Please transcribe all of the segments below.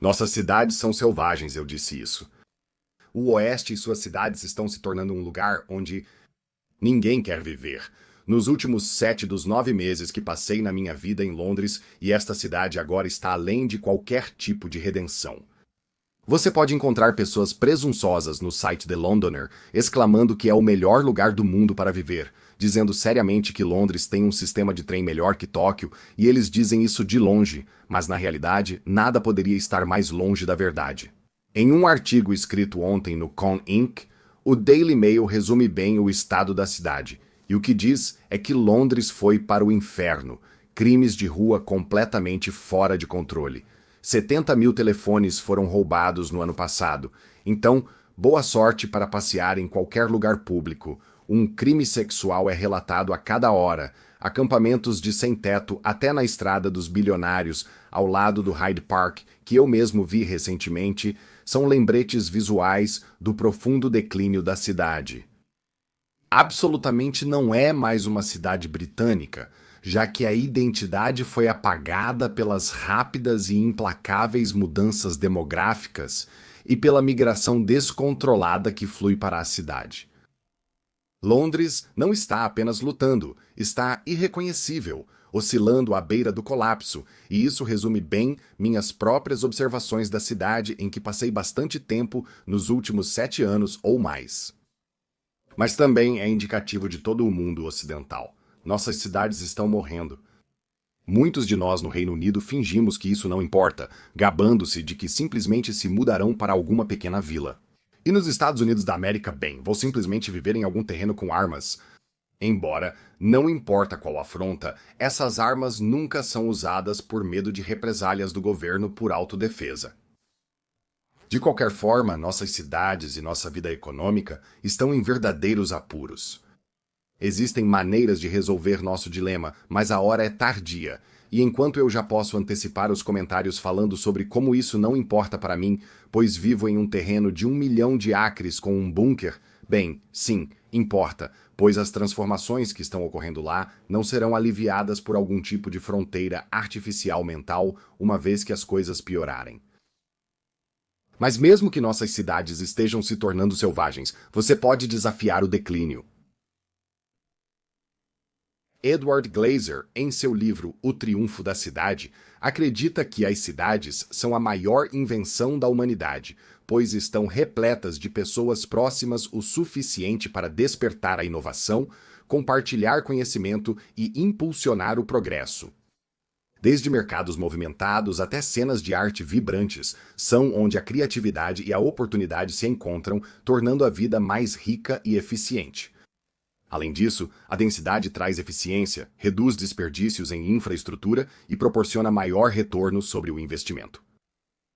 Nossas cidades são selvagens, eu disse isso. O Oeste e suas cidades estão se tornando um lugar onde ninguém quer viver. Nos últimos 7 dos 9 meses que passei na minha vida em Londres, e esta cidade agora está além de qualquer tipo de redenção. Você pode encontrar pessoas presunçosas no site The Londoner exclamando que é o melhor lugar do mundo para viver, dizendo seriamente que Londres tem um sistema de trem melhor que Tóquio, e eles dizem isso de longe, mas na realidade nada poderia estar mais longe da verdade. Em um artigo escrito ontem no Con Inc., o Daily Mail resume bem o estado da cidade, e o que diz é que Londres foi para o inferno, crimes de rua completamente fora de controle. 70 mil telefones foram roubados no ano passado, então boa sorte para passear em qualquer lugar público. Um crime sexual é relatado a cada hora, acampamentos de sem-teto até na Estrada dos Bilionários, ao lado do Hyde Park, que eu mesmo vi recentemente, são lembretes visuais do profundo declínio da cidade. Absolutamente não é mais uma cidade britânica, já que a identidade foi apagada pelas rápidas e implacáveis mudanças demográficas e pela migração descontrolada que flui para a cidade. Londres não está apenas lutando, está irreconhecível, oscilando à beira do colapso, e isso resume bem minhas próprias observações da cidade em que passei bastante tempo nos últimos 7 anos ou mais. Mas também é indicativo de todo o mundo ocidental. Nossas cidades estão morrendo. Muitos de nós no Reino Unido fingimos que isso não importa, gabando-se de que simplesmente se mudarão para alguma pequena vila. E nos Estados Unidos da América, bem, vou simplesmente viver em algum terreno com armas. Embora, não importa qual afronta, essas armas nunca são usadas por medo de represálias do governo por autodefesa. De qualquer forma, nossas cidades e nossa vida econômica estão em verdadeiros apuros. Existem maneiras de resolver nosso dilema, mas a hora é tardia, e enquanto eu já posso antecipar os comentários falando sobre como isso não importa para mim, pois vivo em um terreno de 1 milhão de acres com um bunker, bem, sim, importa, pois as transformações que estão ocorrendo lá não serão aliviadas por algum tipo de fronteira artificial mental, uma vez que as coisas piorarem. Mas mesmo que nossas cidades estejam se tornando selvagens, você pode desafiar o declínio. Edward Glaeser, em seu livro O Triunfo da Cidade, acredita que as cidades são a maior invenção da humanidade, pois estão repletas de pessoas próximas o suficiente para despertar a inovação, compartilhar conhecimento e impulsionar o progresso. Desde mercados movimentados até cenas de arte vibrantes, são onde a criatividade e a oportunidade se encontram, tornando a vida mais rica e eficiente. Além disso, a densidade traz eficiência, reduz desperdícios em infraestrutura e proporciona maior retorno sobre o investimento.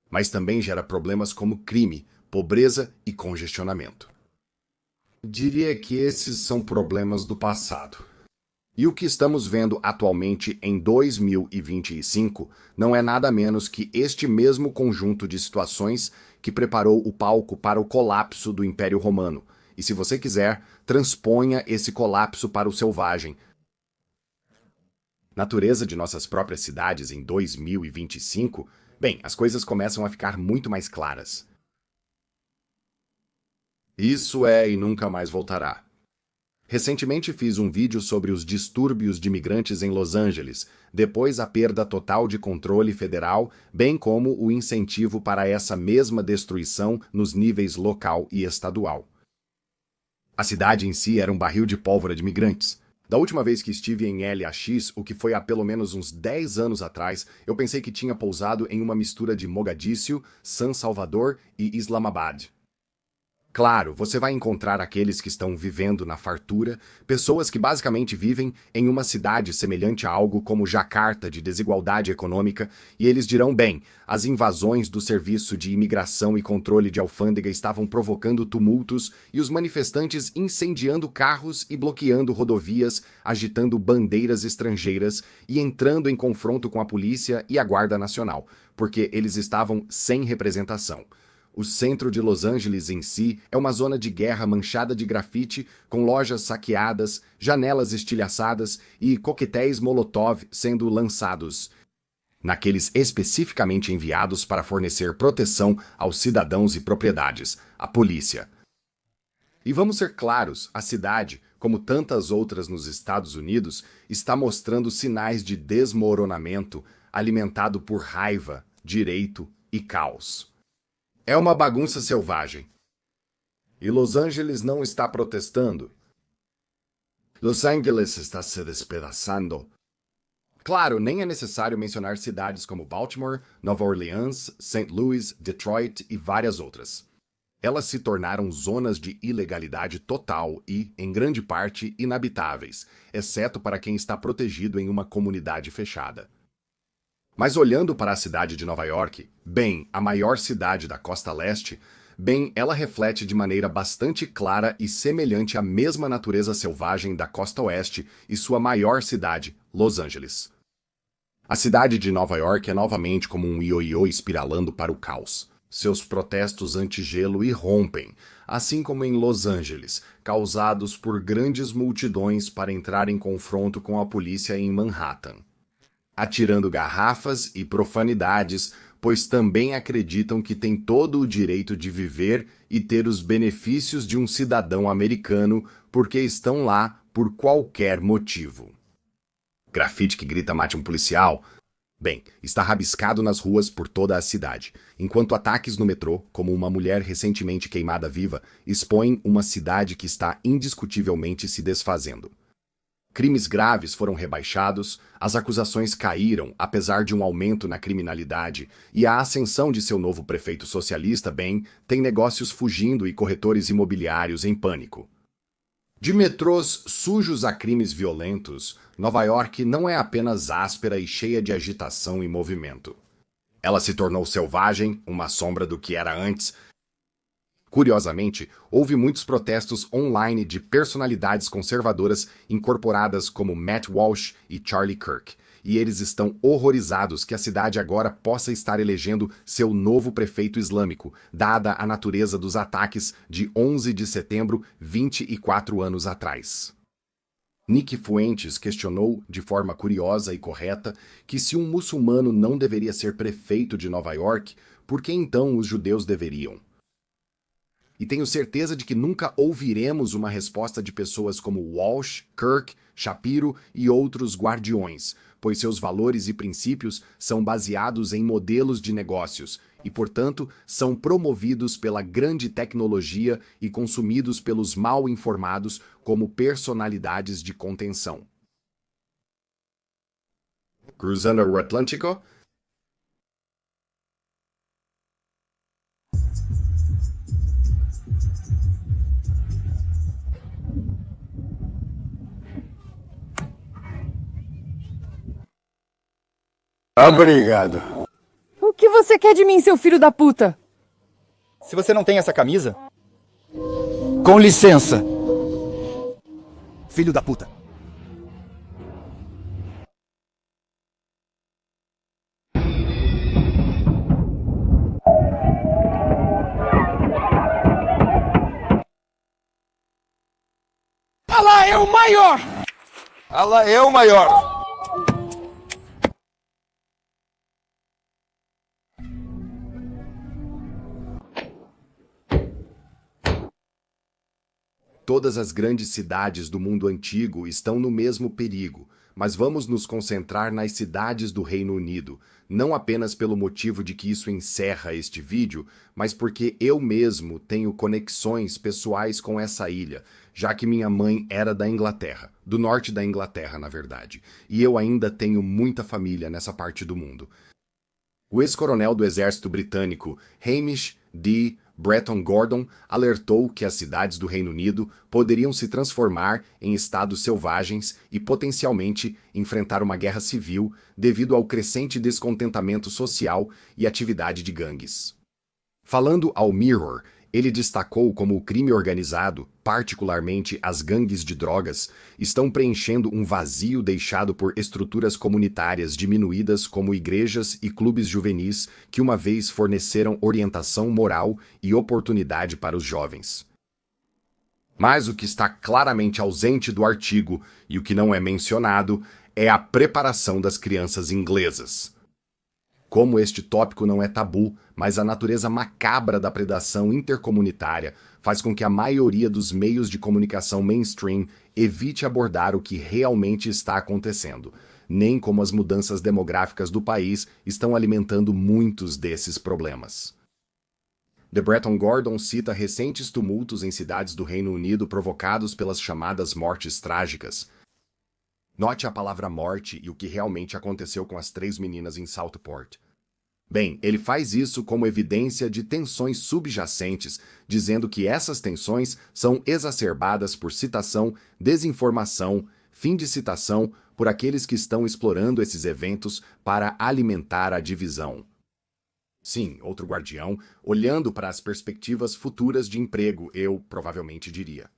Mas também gera problemas como crime, pobreza e congestionamento. Diria que esses são problemas do passado. E o que estamos vendo atualmente em 2025 não é nada menos que este mesmo conjunto de situações que preparou o palco para o colapso do Império Romano. E se você quiser, transponha esse colapso para o selvagem. Natureza de nossas próprias cidades em 2025, bem, as coisas começam a ficar muito mais claras. Isso é e nunca mais voltará. Recentemente fiz um vídeo sobre os distúrbios de imigrantes em Los Angeles, depois a perda total de controle federal, bem como o incentivo para essa mesma destruição nos níveis local e estadual. A cidade em si era um barril de pólvora de imigrantes. Da última vez que estive em LAX, o que foi há pelo menos uns 10 anos atrás, eu pensei que tinha pousado em uma mistura de Mogadíscio, San Salvador e Islamabad. Claro, você vai encontrar aqueles que estão vivendo na fartura, pessoas que basicamente vivem em uma cidade semelhante a algo como Jacarta de desigualdade econômica, e eles dirão bem, as invasões do Serviço de Imigração e Controle de Alfândega estavam provocando tumultos e os manifestantes incendiando carros e bloqueando rodovias, agitando bandeiras estrangeiras e entrando em confronto com a polícia e a Guarda Nacional, porque eles estavam sem representação. O centro de Los Angeles em si é uma zona de guerra manchada de grafite, com lojas saqueadas, janelas estilhaçadas e coquetéis Molotov sendo lançados. naqueles especificamente enviados para fornecer proteção aos cidadãos e propriedades, a polícia. E vamos ser claros, a cidade, como tantas outras nos Estados Unidos, está mostrando sinais de desmoronamento alimentado por raiva, direito e caos. É uma bagunça selvagem. E Los Angeles não está protestando. Los Angeles está se despedaçando. Claro, nem é necessário mencionar cidades como Baltimore, Nova Orleans, St. Louis, Detroit e várias outras. Elas se tornaram zonas de ilegalidade total e, em grande parte, inabitáveis, exceto para quem está protegido em uma comunidade fechada. Mas olhando para a cidade de Nova York, bem, a maior cidade da costa leste, bem, ela reflete de maneira bastante clara e semelhante à mesma natureza selvagem da costa oeste e sua maior cidade, Los Angeles. A cidade de Nova York é novamente como um ioiô espiralando para o caos. Seus protestos anti-gelo irrompem, assim como em Los Angeles, causados por grandes multidões para entrar em confronto com a polícia em Manhattan, atirando garrafas e profanidades, pois também acreditam que têm todo o direito de viver e ter os benefícios de um cidadão americano porque estão lá por qualquer motivo. Grafite que grita "mate um policial", bem, está rabiscado nas ruas por toda a cidade, enquanto ataques no metrô, como uma mulher recentemente queimada viva, expõem uma cidade que está indiscutivelmente se desfazendo. Crimes graves foram rebaixados, as acusações caíram apesar de um aumento na criminalidade e a ascensão de seu novo prefeito socialista, bem, tem negócios fugindo e corretores imobiliários em pânico. De metrôs sujos a crimes violentos, Nova York não é apenas áspera e cheia de agitação e movimento. Ela se tornou selvagem, uma sombra do que era antes. Curiosamente, houve muitos protestos online de personalidades conservadoras incorporadas como Matt Walsh e Charlie Kirk, e eles estão horrorizados que a cidade agora possa estar elegendo seu novo prefeito islâmico, dada a natureza dos ataques de 11 de setembro, 24 anos atrás. Nick Fuentes questionou, de forma curiosa e correta, que se um muçulmano não deveria ser prefeito de Nova York, por que então os judeus deveriam? E tenho certeza de que nunca ouviremos uma resposta de pessoas como Walsh, Kirk, Shapiro e outros guardiões, pois seus valores e princípios são baseados em modelos de negócios e, portanto, são promovidos pela grande tecnologia e consumidos pelos mal informados como personalidades de contenção. Cruzando o Atlântico? Obrigado. O que você quer de mim, seu filho da puta? Se você não tem essa camisa, Com licença. filho da puta. Allah é o maior! Allah é o maior! Todas as grandes cidades do mundo antigo estão no mesmo perigo, mas vamos nos concentrar nas cidades do Reino Unido, não apenas pelo motivo de que isso encerra este vídeo, mas porque eu mesmo tenho conexões pessoais com essa ilha, já que minha mãe era da Inglaterra, do norte da Inglaterra, na verdade, e eu ainda tenho muita família nessa parte do mundo. O ex-coronel do exército britânico Hamish D. Breton Gordon alertou que as cidades do Reino Unido poderiam se transformar em estados selvagens e potencialmente enfrentar uma guerra civil devido ao crescente descontentamento social e atividade de gangues. Falando ao Mirror, ele destacou como o crime organizado, particularmente as gangues de drogas, estão preenchendo um vazio deixado por estruturas comunitárias diminuídas como igrejas e clubes juvenis que uma vez forneceram orientação moral e oportunidade para os jovens. Mas o que está claramente ausente do artigo e o que não é mencionado é a preparação das crianças inglesas. como este tópico não é tabu, mas a natureza macabra da predação intercomunitária faz com que a maioria dos meios de comunicação mainstream evite abordar o que realmente está acontecendo, nem como as mudanças demográficas do país estão alimentando muitos desses problemas. The Breton Gordon cita recentes tumultos em cidades do Reino Unido provocados pelas chamadas mortes trágicas. Note a palavra morte e o que realmente aconteceu com as 3 meninas em Southport. Bem, ele faz isso como evidência de tensões subjacentes, dizendo que essas tensões são exacerbadas por citação, desinformação, fim de citação, por aqueles que estão explorando esses eventos para alimentar a divisão. Sim, outro guardião, olhando para as perspectivas futuras de emprego, eu provavelmente diria.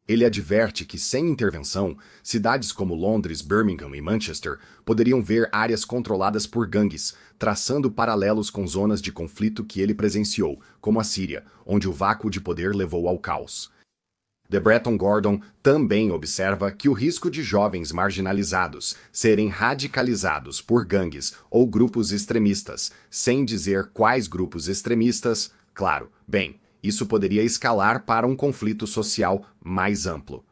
Ele adverte que, sem intervenção, cidades como Londres, Birmingham e Manchester poderiam ver áreas controladas por gangues, traçando paralelos com zonas de conflito que ele presenciou, como a Síria, onde o vácuo de poder levou ao caos. The Breton Gordon também observa que o risco de jovens marginalizados serem radicalizados por gangues ou grupos extremistas, sem dizer quais grupos extremistas, claro, bem, isso poderia escalar para um conflito social mais amplo.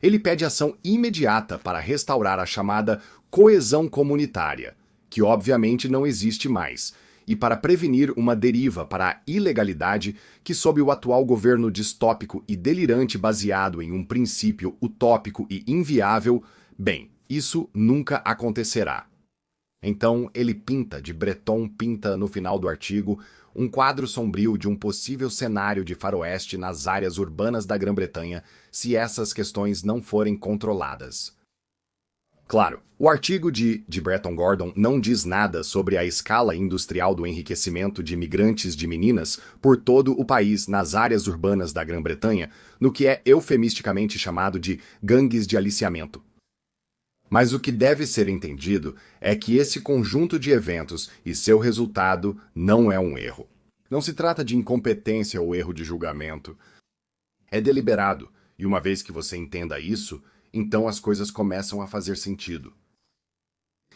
Ele pede ação imediata para restaurar a chamada coesão comunitária, que obviamente não existe mais, e para prevenir uma deriva para a ilegalidade que, sob o atual governo distópico e delirante baseado em um princípio utópico e inviável, bem, isso nunca acontecerá. Então, ele Breton pinta no final do artigo, um quadro sombrio de um possível cenário de faroeste nas áreas urbanas da Grã-Bretanha se essas questões não forem controladas. Claro, o artigo de Breton Gordon não diz nada sobre a escala industrial do enriquecimento de imigrantes de meninas por todo o país nas áreas urbanas da Grã-Bretanha, no que é eufemisticamente chamado de gangues de aliciamento. Mas o que deve ser entendido é que esse conjunto de eventos e seu resultado não é um erro. Não se trata de incompetência ou erro de julgamento. É deliberado, e uma vez que você entenda isso, então as coisas começam a fazer sentido.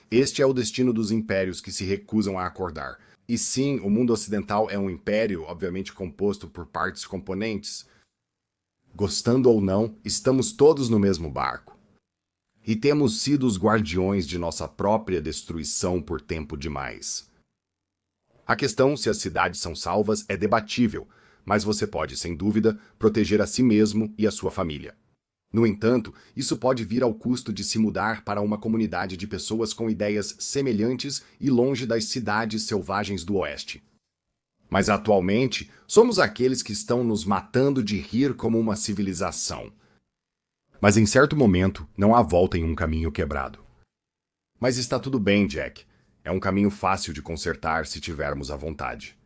Este é o destino dos impérios que se recusam a acordar. E sim, o mundo ocidental é um império, obviamente composto por partes componentes. Gostando ou não, estamos todos no mesmo barco. E temos sido os guardiões de nossa própria destruição por tempo demais. A questão se as cidades são salvas é debatível, mas você pode, sem dúvida, proteger a si mesmo e a sua família. No entanto, isso pode vir ao custo de se mudar para uma comunidade de pessoas com ideias semelhantes e longe das cidades selvagens do Oeste. Mas atualmente, somos aqueles que estão nos matando de rir como uma civilização. Mas em certo momento, não há volta em um caminho quebrado. Mas está tudo bem, Jack. É um caminho fácil de consertar se tivermos a vontade.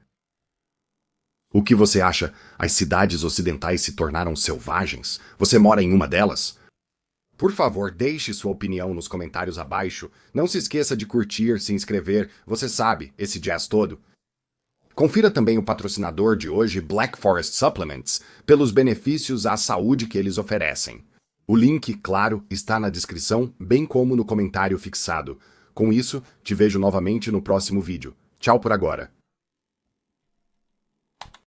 O que você acha? As cidades ocidentais se tornaram selvagens? Você mora em uma delas? Por favor, deixe sua opinião nos comentários abaixo. Não se esqueça de curtir, se inscrever, você sabe, esse jazz todo. Confira também o patrocinador de hoje, Black Forest Supplements, pelos benefícios à saúde que eles oferecem. O link, claro, está na descrição, bem como no comentário fixado. Com isso, te vejo novamente no próximo vídeo. Tchau por agora.